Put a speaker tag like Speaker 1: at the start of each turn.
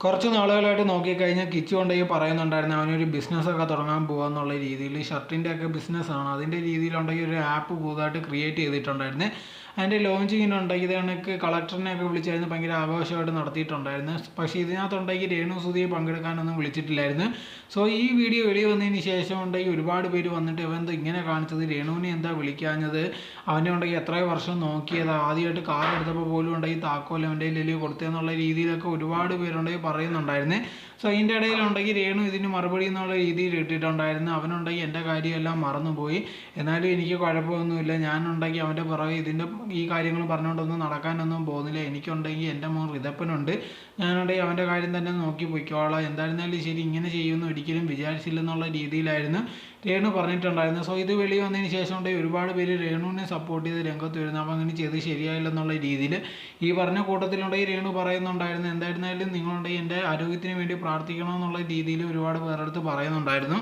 Speaker 1: കുറച്ച് നാളുകളായിട്ട് നോക്കിക്കഴിഞ്ഞാൽ കിച്ചു ഉണ്ടെങ്കിൽ പറയുന്നുണ്ടായിരുന്നു അവനൊരു ബിസിനസ്സൊക്കെ തുടങ്ങാൻ പോകാന്നുള്ള രീതിയിൽ ഷർട്ടിൻ്റെ ഒക്കെ ബിസിനസ്സാണ് അതിൻ്റെ രീതിയിലുണ്ടെങ്കിൽ ഒരു ആപ്പ് പുതുതായിട്ട് ക്രിയേറ്റ് ചെയ്തിട്ടുണ്ടായിരുന്നു. അതിൻ്റെ ലോഞ്ചിങ്ങിനുണ്ടെങ്കിൽ ഇത് കണക്ക് കളക്ടറിനെയൊക്കെ വിളിച്ചായിരുന്നു ഭയങ്കര ആഘോഷമായിട്ട് നടത്തിയിട്ടുണ്ടായിരുന്നു. പക്ഷേ ഇതിനകത്തുണ്ടെങ്കിൽ രേണു സുധിയെ പങ്കെടുക്കാനൊന്നും വിളിച്ചിട്ടില്ലായിരുന്നു. സോ ഈ വീഡിയോ വെളിയിൽ വന്നതിന് ശേഷം ഉണ്ടെങ്കിൽ ഒരുപാട് പേര് വന്നിട്ട് ഇവൻ ഇങ്ങനെ കാണിച്ചത്, രേണുവിനെ എന്താ വിളിക്കാഞ്ഞത്, അവനെ ഉണ്ടെങ്കിൽ എത്രയോ വർഷം നോക്കിയത്, ആദ്യമായിട്ട് കാർ എടുത്തപ്പോൾ പോലും ഉണ്ടെങ്കിൽ താക്കോൽ അവൻ്റെ കയ്യിൽ കൊടുത്തതെന്നുള്ള രീതിയിലൊക്കെ ഒരുപാട് പേരുണ്ടെങ്കിൽ പറയുന്നുണ്ടായിരുന്നേ. സോ അതിൻ്റെ ഇടയിലുണ്ടെങ്കിൽ രേണു ഇതിന് മറുപടി എന്നുള്ള രീതിയിൽ ഇട്ടിട്ടുണ്ടായിരുന്നു. അവനുണ്ടെങ്കിൽ എൻ്റെ കാര്യമെല്ലാം മറന്നുപോയി, എന്നാലും എനിക്ക് കുഴപ്പമൊന്നുമില്ല, ഞാനുണ്ടെങ്കിൽ അവൻ്റെ പുറകെ ഇതിൻ്റെ ഈ കാര്യങ്ങൾ പറഞ്ഞുകൊണ്ടൊന്നും നടക്കാനൊന്നും പോകുന്നില്ല, എനിക്കുണ്ടെങ്കിൽ എൻ്റെ മോൻ ഋതപ്പനുണ്ട്, ഞാനുണ്ടെങ്കിൽ അവൻ്റെ കാര്യം തന്നെ നോക്കി പൊയ്ക്കോളാം, എന്തായിരുന്നാലും ശരി ഇങ്ങനെ ചെയ്യുമെന്ന് ഒരിക്കലും വിചാരിച്ചില്ലെന്നുള്ള രീതിയിലായിരുന്നു രേണു പറഞ്ഞിട്ടുണ്ടായിരുന്നു. സോ ഇത് വെളി വന്നതിന് ശേഷം ഉണ്ടെങ്കിൽ ഒരുപാട് പേര് രേണുവിനെ സപ്പോർട്ട് ചെയ്ത് രംഗത്ത് വരുന്നു. അപ്പോൾ അങ്ങനെ ചെയ്ത് ശരിയായില്ലെന്നുള്ള രീതിയിൽ ഈ പറഞ്ഞ കൂട്ടത്തിലുണ്ടെങ്കിൽ രേണു പറയുന്നുണ്ടായിരുന്നു, എന്തായിരുന്നാലും നിങ്ങളുണ്ടെങ്കിൽ എൻ്റെ ആരോഗ്യത്തിന് വേണ്ടി പ്രാർത്ഥിക്കണമെന്നുള്ള രീതിയിൽ ഒരുപാട് പേരുടെ അടുത്ത് പറയുന്നുണ്ടായിരുന്നു.